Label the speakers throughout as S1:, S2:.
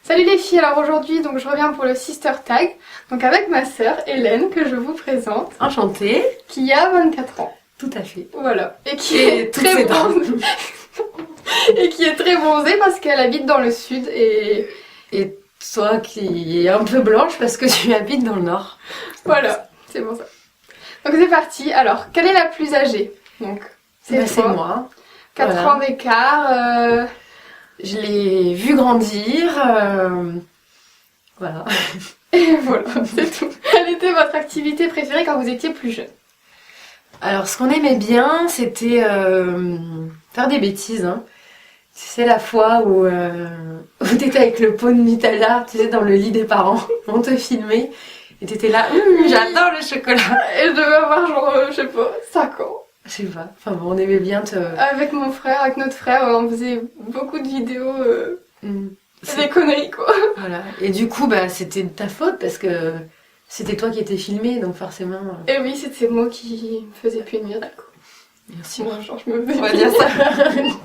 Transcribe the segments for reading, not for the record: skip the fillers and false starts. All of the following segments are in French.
S1: Salut les filles, alors aujourd'hui donc je reviens pour le Sister Tag, donc avec ma sœur Hélène que je vous présente.
S2: Enchantée.
S1: Qui a 24 ans.
S2: Tout à fait.
S1: Voilà. Et qui est très bronzée. Et qui est très bronzée parce qu'elle habite dans le sud et
S2: toi qui es un peu blanche parce que tu habites dans le nord.
S1: Voilà, c'est bon ça. Donc c'est parti, alors quelle est la plus âgée? Donc
S2: c'est moi.
S1: 4
S2: voilà.
S1: ans d'écart.
S2: Je l'ai vue grandir. Voilà.
S1: Et voilà, c'est tout. Quelle était votre activité préférée quand vous étiez plus jeune?
S2: Alors ce qu'on aimait bien, c'était faire des bêtises. Hein. Tu sais la fois où t'étais avec le pot de Nutella, tu sais, dans le lit des parents, on te filmait et t'étais là, j'adore le chocolat.
S1: Et je devais avoir genre, je sais pas, 5 ans.
S2: Je sais pas, enfin bon, on aimait bien te...
S1: Avec mon frère, avec notre frère, on faisait beaucoup de vidéos, des conneries quoi.
S2: Voilà, et du coup, bah, c'était de ta faute parce que c'était toi qui étais filmé, donc forcément...
S1: Et oui, c'était moi qui me faisais punir du coup.
S2: Bien sûr.
S1: Moi, genre, je me faisais
S2: On va
S1: punir.
S2: dire ça.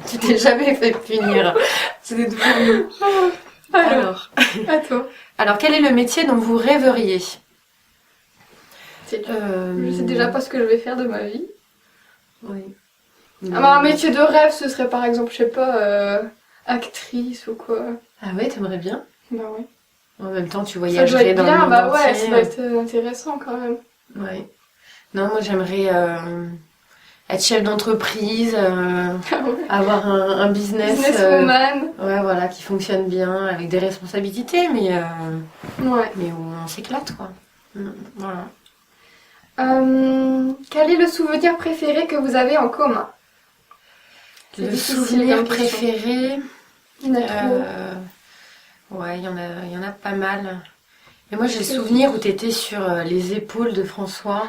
S2: Tu t'es jamais fait punir. C'était tout pour nous.
S1: Alors, à toi.
S2: Alors, quel est le métier dont vous rêveriez?
S1: C'est dur. Je sais déjà pas ce que je vais faire de ma vie.
S2: Oui.
S1: Alors, un métier de rêve, ce serait par exemple, je sais pas, actrice ou quoi.
S2: Ah ouais, t'aimerais bien?
S1: Bah ouais.
S2: En même temps, tu
S1: Ça doit
S2: voyagerais
S1: être
S2: dans le
S1: bien,
S2: monde
S1: bah ouais,
S2: entier.
S1: ça doit être intéressant quand même.
S2: Ouais. Non, moi j'aimerais être chef d'entreprise,
S1: Ah ouais.
S2: avoir un business,
S1: Businesswoman.
S2: ouais, voilà, qui fonctionne bien, avec des responsabilités, mais
S1: Ouais.
S2: où on s'éclate, quoi. Voilà.
S1: Quel est le souvenir préféré que vous avez en commun? C'est
S2: Le
S1: difficile
S2: souvenir
S1: comme question.
S2: préféré,
S1: Il y en a trop.
S2: ouais, il y en a pas mal. Et moi j'ai le souvenir où t'étais sur les épaules de François.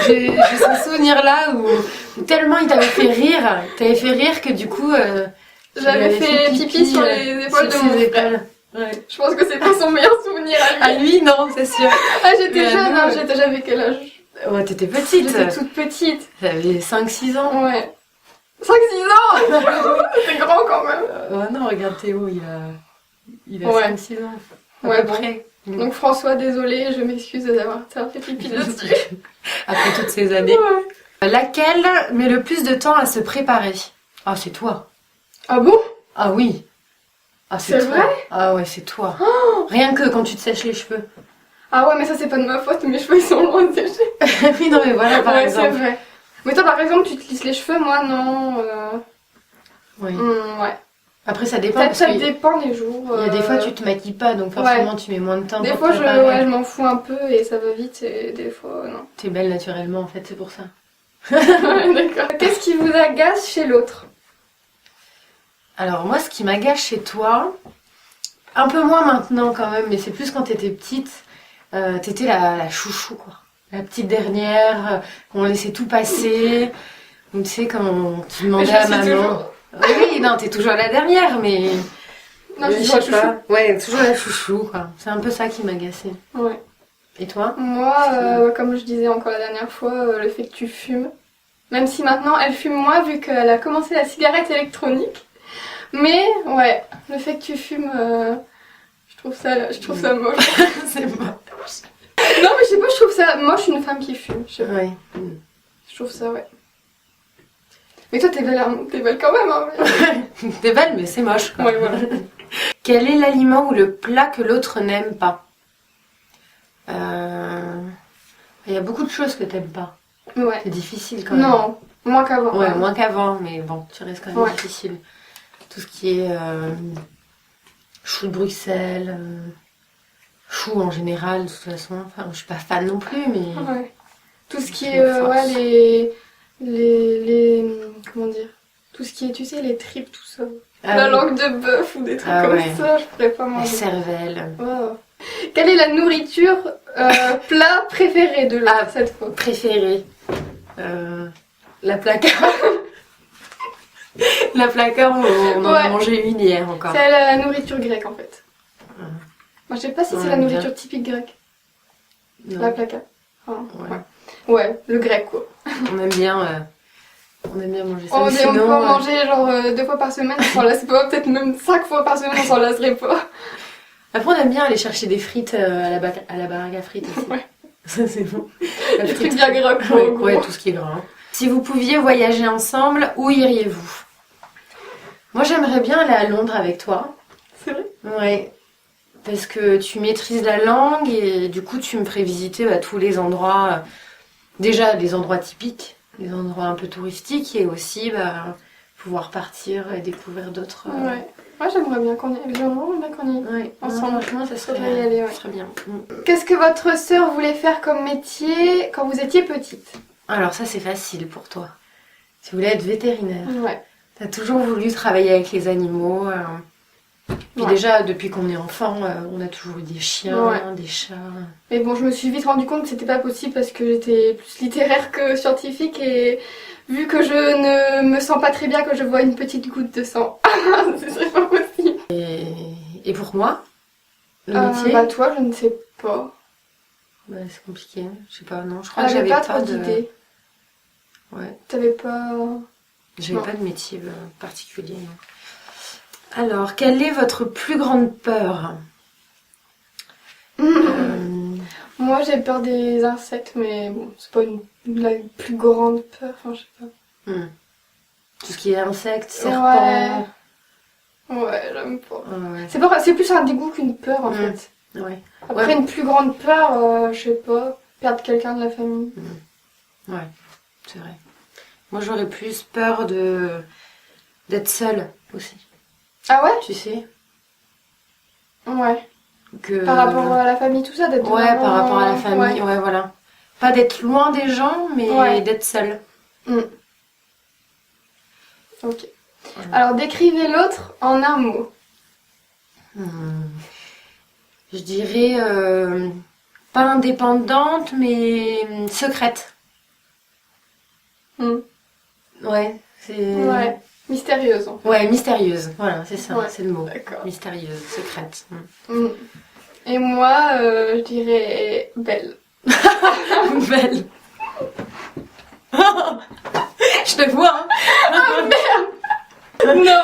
S2: J'ai ce souvenir-là où tellement il t'avait fait rire que du coup...
S1: J'avais fait pipi sur les épaules de
S2: sur
S1: mon
S2: ses
S1: frère.
S2: épaules. Ouais.
S1: Je pense que c'est pas son meilleur souvenir à lui.
S2: À lui, non, c'est sûr.
S1: Ah, j'étais
S2: Mais à
S1: jeune,
S2: nous,
S1: hein, j'avais quel âge?
S2: Ouais, t'étais petite.
S1: J'étais toute petite.
S2: T'avais 5-6 ans.
S1: Ouais. 5-6 ans. C'était grand quand même.
S2: Ouais, non, regarde Théo, il a
S1: Ouais.
S2: 5-6 ans. À
S1: Ouais,
S2: peu
S1: bon.
S2: près.
S1: Donc François, désolée, je m'excuse d'avoir fait pipi dessus.
S2: Après toutes ces années.
S1: Ouais.
S2: Laquelle met le plus de temps à se préparer? Ah, c'est toi.
S1: Ah bon?
S2: Ah oui. Ah,
S1: C'est
S2: toi.
S1: vrai?
S2: Ah ouais, c'est toi. Rien que quand tu te sèches les cheveux.
S1: Ah ouais, mais ça c'est pas de ma faute, mes cheveux ils sont loin de sécher.
S2: Oui, non, mais voilà, par
S1: Ouais,
S2: exemple.
S1: c'est vrai. Mais toi par exemple, tu te lisses les cheveux, moi non.
S2: Oui.
S1: Ouais.
S2: Après, ça dépend.
S1: Ça,
S2: Parce
S1: ça
S2: qu'il
S1: dépend des jours.
S2: y a des fois, tu te maquilles pas, donc forcément, tu mets moins de temps
S1: Des
S2: pour
S1: fois,
S2: te préparer.
S1: je m'en fous un peu et ça va vite, et des fois, non.
S2: T'es belle naturellement, en fait, c'est pour ça.
S1: D'accord. Qu'est-ce qui vous agace chez l'autre?
S2: Alors, moi, ce qui m'agace chez toi, un peu moins maintenant quand même, mais c'est plus quand t'étais petite, t'étais la chouchou, quoi. La petite dernière, qu'on laissait tout passer. Donc, tu sais, quand tu demandais à maman.
S1: Toujours.
S2: Oui, non, t'es toujours la dernière, mais.
S1: Non,
S2: je
S1: je suis
S2: sais
S1: toujours
S2: pas.
S1: chouchou.
S2: Ouais, toujours la chouchou, quoi. C'est un peu ça qui m'agaçait.
S1: Ouais.
S2: Et toi?
S1: Moi, comme je disais encore la dernière fois, le fait que tu fumes. Même si maintenant elle fume moins vu qu'elle a commencé la cigarette électronique. Mais ouais, le fait que tu fumes, je trouve ça moche.
S2: C'est moche.
S1: Non mais je sais pas, je trouve ça moche une femme qui fume. Je sais pas.
S2: Ouais.
S1: Je trouve ça, ouais. Mais toi t'es belle quand même, hein.
S2: T'es belle, mais c'est moche, quoi.
S1: Ouais, voilà.
S2: Quel est l'aliment ou le plat que l'autre n'aime pas? Il y a beaucoup de choses que t'aimes pas.
S1: Ouais.
S2: C'est difficile quand même.
S1: Non, moins qu'avant.
S2: Ouais, moins qu'avant, mais bon, tu restes quand même
S1: Ouais.
S2: difficile. Tout ce qui est chou de Bruxelles, chou en général, de toute façon. Enfin, je suis pas fan non plus, mais...
S1: Ouais. Tout ce qui
S2: C'est
S1: est,
S2: une force.
S1: ouais, comment dire? Tout ce qui est, tu sais, les tripes, tout ça.
S2: Ah
S1: La
S2: oui.
S1: langue de bœuf ou des trucs
S2: Ah
S1: comme
S2: ouais.
S1: ça, je pourrais pas
S2: La
S1: manger.
S2: cervelle.
S1: Wow. Quelle est la nourriture plat préféré de l'autre cette fois?
S2: Préférée. La placard. La placard, on en a
S1: Ouais.
S2: mangé une hier encore.
S1: C'est la nourriture grecque en fait.
S2: Ouais.
S1: Moi je sais pas si
S2: On
S1: c'est la
S2: aime
S1: nourriture
S2: bien.
S1: typique grecque.
S2: Non.
S1: La placard. Ah,
S2: Ouais.
S1: ouais. Ouais, le grec quoi.
S2: On aime bien On aime bien manger ça.
S1: On,
S2: Mais
S1: on peut
S2: sinon,
S1: en manger genre 2 fois par semaine, on s'en lasse pas. Peut-être même 5 fois par semaine, on s'en lasserait pas.
S2: après, on aime bien aller chercher des frites à la baraque à frites aussi.
S1: Ouais.
S2: Ça, c'est bon. La
S1: Des trucs
S2: frite.
S1: bien gras, quoi,
S2: Ouais,
S1: en gros.
S2: ouais, tout ce qui est gras. Hein. Si vous pouviez voyager ensemble, où iriez-vous? Moi, j'aimerais bien aller à Londres avec toi.
S1: C'est vrai.
S2: Ouais. Parce que tu maîtrises la langue et du coup, tu me ferais visiter tous les endroits. Déjà, des endroits typiques, des endroits un peu touristiques et aussi pouvoir partir et découvrir d'autres.
S1: Ouais. Moi, j'aimerais bien qu'on y aille. J'aimerais bien qu'on y aille.
S2: Ouais,
S1: Ensemble.
S2: franchement, ça serait,
S1: Faudrait y aller, ouais.
S2: ça serait bien.
S1: Qu'est-ce que votre sœur voulait faire comme métier quand vous étiez petite?
S2: Alors ça, c'est facile pour toi. Tu voulais être vétérinaire.
S1: Ouais.
S2: T'as toujours voulu travailler avec les animaux. Puis
S1: Ouais.
S2: déjà, depuis qu'on est enfant, on a toujours eu des chiens,
S1: Ouais.
S2: des chats.
S1: Mais bon, je me suis vite rendu compte que c'était pas possible parce que j'étais plus littéraire que scientifique et vu que je ne me sens pas très bien quand je vois une petite goutte de sang, ce serait pas possible.
S2: Et pour moi, le métier,
S1: Bah toi, je ne sais pas.
S2: c'est compliqué. Je sais pas, non, je crois
S1: Elle
S2: que
S1: avait
S2: j'avais
S1: pas trop d'idées.
S2: Ouais,
S1: T'avais pas...
S2: j'avais
S1: Non.
S2: pas de métier particulier. Non. Alors, quelle est votre plus grande peur?
S1: Moi, j'ai peur des insectes, mais bon, c'est pas la plus grande peur, enfin, je sais pas.
S2: Tout ce qui est insectes, serpents.
S1: Ouais, j'aime pas.
S2: Ouais.
S1: C'est plus un dégoût qu'une peur, en fait.
S2: Ouais.
S1: Après,
S2: Ouais.
S1: une plus grande peur, je sais pas, perdre quelqu'un de la famille.
S2: Ouais, c'est vrai. Moi, j'aurais plus peur d'être seule aussi.
S1: Ah ouais?
S2: Tu sais
S1: Ouais.
S2: que...
S1: Par rapport à la famille, tout ça, d'être
S2: Ouais,
S1: vraiment...
S2: par rapport à la famille,
S1: Ouais.
S2: ouais, voilà. Pas d'être loin des gens, mais
S1: Ouais.
S2: d'être seule.
S1: Ok.
S2: Voilà.
S1: Alors, décrivez l'autre en un mot.
S2: Je dirais pas indépendante, mais secrète. Ouais, c'est...
S1: Ouais. Mystérieuse. En fait.
S2: Ouais, mystérieuse. Voilà, c'est ça,
S1: Ouais.
S2: c'est le mot.
S1: D'accord.
S2: Mystérieuse, secrète.
S1: Et moi, je dirais belle.
S2: Belle. Je te vois, hein.
S1: Non,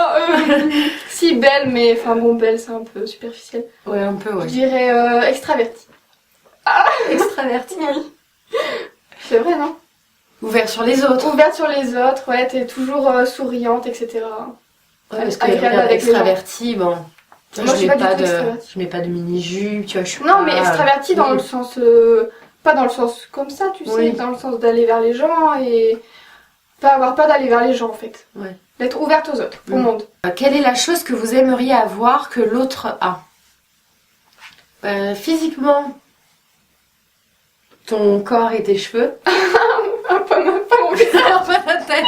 S1: si belle, mais enfin bon, belle, c'est un peu superficiel.
S2: Ouais, un peu,
S1: Je
S2: ouais.
S1: dirais extravertie.
S2: Extravertie.
S1: Oui. C'est vrai, non?
S2: Ouvert sur les autres.
S1: Ouverte sur les autres, ouais, t'es toujours souriante, etc.
S2: Ouais, parce que
S1: Agréable
S2: regarde,
S1: avec les gens.
S2: extravertie, bon.
S1: Moi, je suis pas du tout extravertie.
S2: Je mets pas de mini-jupe, tu vois, je suis
S1: Non,
S2: pas...
S1: mais extravertie dans
S2: oui.
S1: le sens... pas dans le sens comme ça, tu sais,
S2: Oui.
S1: dans le sens d'aller vers les gens et... Pas avoir peur d'aller vers les gens, en fait.
S2: Ouais.
S1: D'être ouverte aux autres, au monde.
S2: Quelle est la chose que vous aimeriez avoir que l'autre a? Physiquement, ton corps et tes cheveux.
S1: Ah, pas mon visage.
S2: Pas ta tête.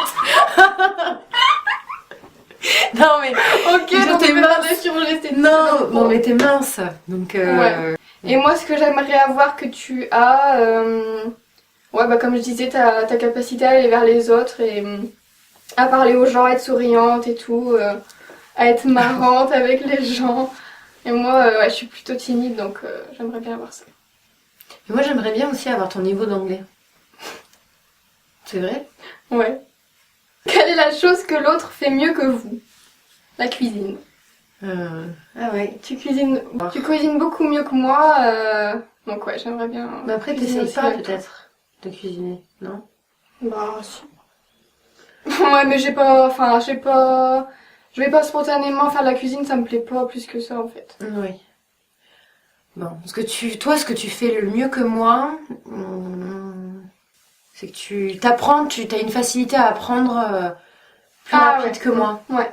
S2: Non mais...
S1: Ok,
S2: Je
S1: donc
S2: t'ai
S1: tu peux faire
S2: mince.
S1: des chirurgies esthétiques.
S2: Non mais t'es mince. Donc
S1: Ouais. Et moi, ce que j'aimerais avoir que tu as... Ouais, bah comme je disais, ta capacité à aller vers les autres et à parler aux gens, à être souriante et tout, à être marrante avec les gens. Et moi, ouais, je suis plutôt timide, donc j'aimerais bien avoir ça.
S2: Et moi j'aimerais bien aussi avoir ton niveau d'anglais. C'est vrai?
S1: Ouais. Quelle est la chose que l'autre fait mieux que vous? La cuisine.
S2: Ah ouais.
S1: Tu cuisines beaucoup mieux que moi, donc ouais, j'aimerais bien.
S2: Mais après
S1: cuisiner
S2: t'essayes
S1: aussi
S2: pas
S1: avec toi.
S2: peut-être de cuisiner, non?
S1: Bah si. Ouais, mais j'ai pas, enfin, je vais pas spontanément faire de la cuisine, ça me plaît pas plus que ça en fait.
S2: Oui. Bon, ce que tu fais le mieux que moi, c'est que tu t'apprends, tu as une facilité à apprendre plus rapide
S1: ouais.
S2: que moi.
S1: Ouais.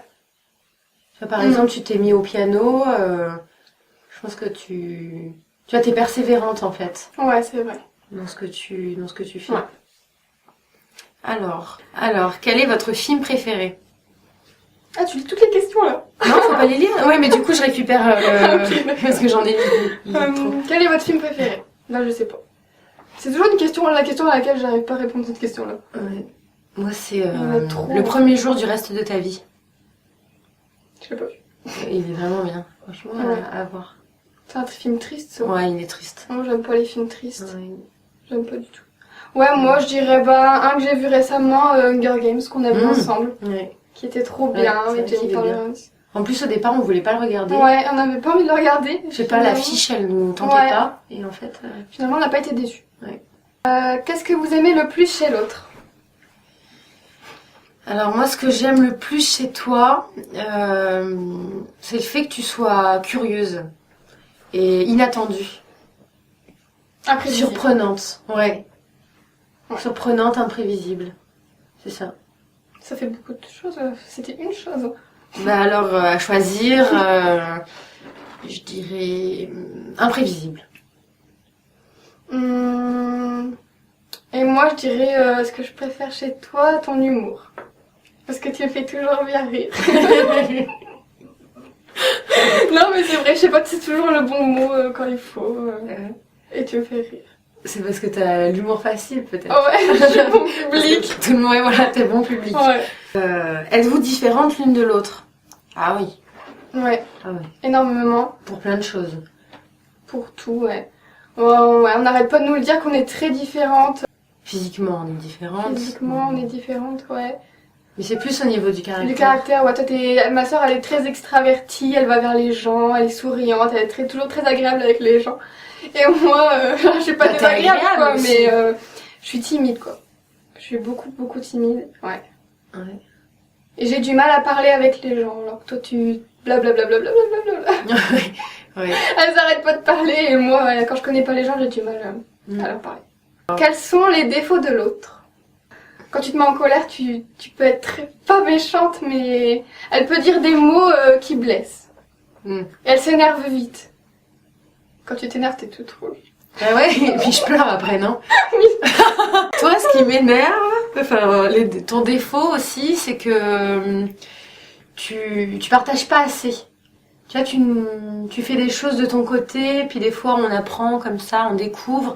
S2: Tu vois, par exemple, tu t'es mis au piano, je pense que tu vois, t'es persévérante en fait
S1: Ouais, c'est vrai.
S2: dans ce que tu fais.
S1: Ouais.
S2: Alors, quel est votre film préféré?
S1: Ah, tu lis toutes les questions là.
S2: Non, faut pas les lire. Ouais, mais du coup, je récupère
S1: Ok, d'accord.
S2: parce que j'en ai lu trop.
S1: Quel est votre film préféré? Là, je sais pas. C'est toujours la question à laquelle j'arrive pas à répondre à cette question-là.
S2: Ouais. Moi, c'est
S1: Il y en a trop,
S2: le
S1: en
S2: premier jour du reste de ta vie.
S1: Je l'ai pas vu.
S2: Il est vraiment bien, franchement,
S1: Ouais.
S2: à voir.
S1: C'est un film triste, ça.
S2: Ouais, il est triste.
S1: Moi, j'aime pas les films tristes.
S2: Ouais.
S1: J'aime pas du tout. Ouais, moi je dirais un que j'ai vu récemment, Hunger Games, qu'on a vu ensemble,
S2: Ouais.
S1: qui était trop bien,
S2: Ouais,
S1: avec
S2: c'est vrai qu'il est
S1: Jennifer
S2: bien.
S1: Lawrence.
S2: En plus, au départ, on voulait pas le regarder.
S1: Ouais, on n'avait pas envie de le regarder.
S2: Je sais pas, l'affiche, elle nous tentait
S1: Ouais.
S2: pas. Et en fait...
S1: Finalement, on n'a pas été déçus.
S2: Ouais.
S1: Qu'est-ce que vous aimez le plus chez l'autre?
S2: Alors moi, ce que j'aime le plus chez toi, c'est le fait que tu sois curieuse et inattendue.
S1: Imprévisible.
S2: Surprenante, ouais.
S1: Ouais.
S2: Surprenante, imprévisible. C'est ça.
S1: Ça fait beaucoup de choses, c'était une chose.
S2: Bah alors, à choisir, je dirais imprévisible.
S1: Et moi, je dirais ce que je préfère chez toi, ton humour. Parce que tu me fais toujours bien rire. Non, mais c'est vrai, je sais pas, c'est toujours le bon mot quand il faut. Et tu me fais rire.
S2: C'est parce que t'as l'humour facile, peut-être.
S1: Ouais, je suis bon public.
S2: Tout le monde, voilà, t'es bon public.
S1: Ouais.
S2: Êtes-vous différentes l'une de l'autre? Ah oui.
S1: Ouais,
S2: Ah ouais.
S1: énormément.
S2: Pour plein de choses.
S1: Pour tout, ouais. Ouais, on n'arrête pas de nous le dire qu'on est très différentes.
S2: Physiquement, on est différentes.
S1: Physiquement, on est différentes, ouais.
S2: Mais c'est plus au niveau du caractère.
S1: Du caractère, ouais. Toi, ma soeur, elle est très extravertie, elle va vers les gens, elle est souriante, elle est toujours très agréable avec les gens. Et moi, je suis pas
S2: Bah, t'es
S1: désagréable,
S2: agréable
S1: quoi,
S2: aussi.
S1: mais je suis timide, quoi. Je suis beaucoup timide, ouais.
S2: Ouais.
S1: Et j'ai du mal à parler avec les gens, alors que toi, tu blablabla.
S2: Ouais.
S1: Elles arrêtent pas de parler, et moi, ouais, quand je connais pas les gens, j'ai du mal à leur parler. Quels sont les défauts de l'autre? Quand tu te mets en colère, tu peux être pas méchante, mais elle peut dire des mots qui blessent. Et elle s'énerve vite. Quand tu t'énerves, t'es toute rouge.
S2: Ah ouais, et puis je pleure après, non?
S1: Oui.
S2: Toi, ce qui m'énerve, enfin, ton défaut aussi, c'est que tu partages pas assez. Tu vois, tu fais des choses de ton côté, puis des fois on apprend comme ça, on découvre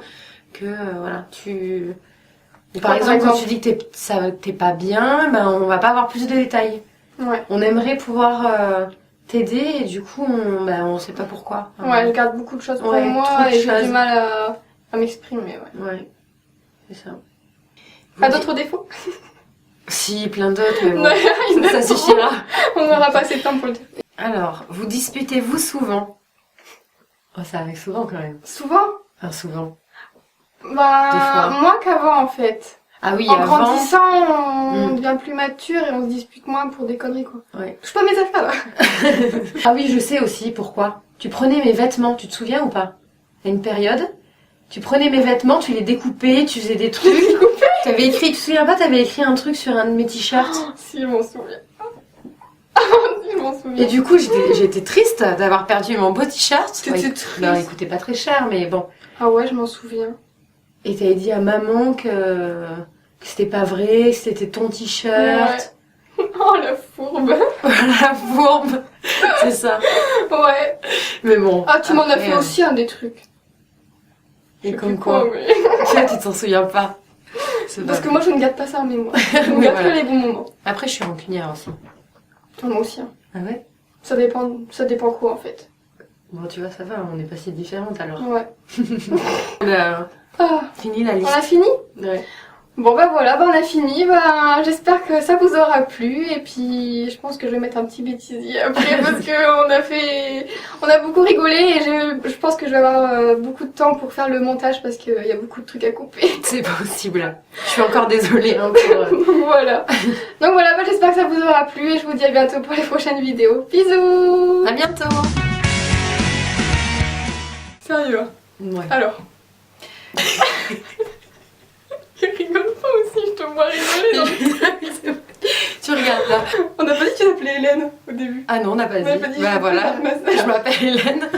S2: que voilà, par exemple, quand tu dis que t'es pas bien, ben on va pas avoir plus de détails.
S1: Ouais.
S2: On aimerait pouvoir t'aider et du coup on sait pas pourquoi.
S1: Ouais, je garde beaucoup de choses pour
S2: Ouais,
S1: moi
S2: trop de
S1: et j'ai
S2: choses.
S1: du mal à m'exprimer, ouais.
S2: Ouais, c'est ça.
S1: Pas d'autres défauts?
S2: Si, plein d'autres, mais bon,
S1: Ouais, il y en a
S2: ça
S1: trop.
S2: suffira.
S1: On n'aura pas assez de temps pour le dire.
S2: Alors, vous disputez-vous souvent? Oh, ça arrive souvent quand même.
S1: Souvent?
S2: Enfin, souvent.
S1: Bah,
S2: Des fois.
S1: moins qu'avant en fait.
S2: Ah oui,
S1: En
S2: avant.
S1: grandissant, on devient plus mature et on se dispute moins pour des conneries, quoi.
S2: Ouais.
S1: Touche pas mes affaires là.
S2: Ah oui, je sais aussi pourquoi. Tu prenais mes vêtements, tu te souviens ou pas? Il y a une période, tu prenais mes vêtements, tu les découpais, tu faisais des trucs. T'avais écrit, tu te souviens pas, t'avais écrit un truc sur un de mes t-shirts.
S1: Si, je m'en souviens. Si, je m'en souviens.
S2: Et du coup, j'étais triste d'avoir perdu mon beau t-shirt.
S1: T'étais
S2: Ouais,
S1: triste.
S2: non, il coûtait pas très cher, mais bon.
S1: Ah ouais, je m'en souviens.
S2: Et t'avais dit à maman que c'était pas vrai, que c'était ton t-shirt.
S1: Oh la fourbe.
S2: La fourbe, c'est ça.
S1: Ouais.
S2: Mais bon.
S1: Ah, tu m'en as
S2: après,
S1: fait aussi un des trucs.
S2: Et
S1: Je sais
S2: comme
S1: plus
S2: quoi.
S1: mais-
S2: Tu t'en souviens pas. C'est
S1: Parce
S2: pas
S1: que
S2: vrai.
S1: moi, je ne gâte pas ça en mémoire. Je ne
S2: Oui,
S1: gâte
S2: voilà.
S1: que les bons moments.
S2: Après, je suis rancunière aussi.
S1: Moi aussi. Hein.
S2: Ah ouais?
S1: Ça dépend quoi en fait.
S2: Bon, tu vois, ça va, on n'est pas si différentes alors.
S1: Ouais.
S2: On a
S1: Ah,
S2: fini la
S1: on
S2: liste.
S1: a fini?
S2: Ouais.
S1: Bon bah voilà, on a fini. Bah, j'espère que ça vous aura plu. Et puis je pense que je vais mettre un petit bêtisier après parce que on a beaucoup rigolé et je pense que je vais avoir beaucoup de temps pour faire le montage parce qu'il y a beaucoup de trucs à couper.
S2: C'est possible. Je suis encore désolée hein, pour...
S1: Voilà. Donc voilà, bah, j'espère que ça vous aura plu et je vous dis à bientôt pour les prochaines vidéos. Bisous.
S2: À bientôt.
S1: Sérieux.
S2: Ouais.
S1: Alors. Je rigole pas aussi, je te vois rigoler dans le...
S2: Tu regardes là.
S1: On n'a pas dit que tu t'appelais Hélène au début.
S2: Ah non, on n'a pas
S1: On n'a
S2: dit.
S1: pas dit
S2: Bah
S1: je
S2: voilà,
S1: m'appelle ma sœur.
S2: je m'appelle Hélène.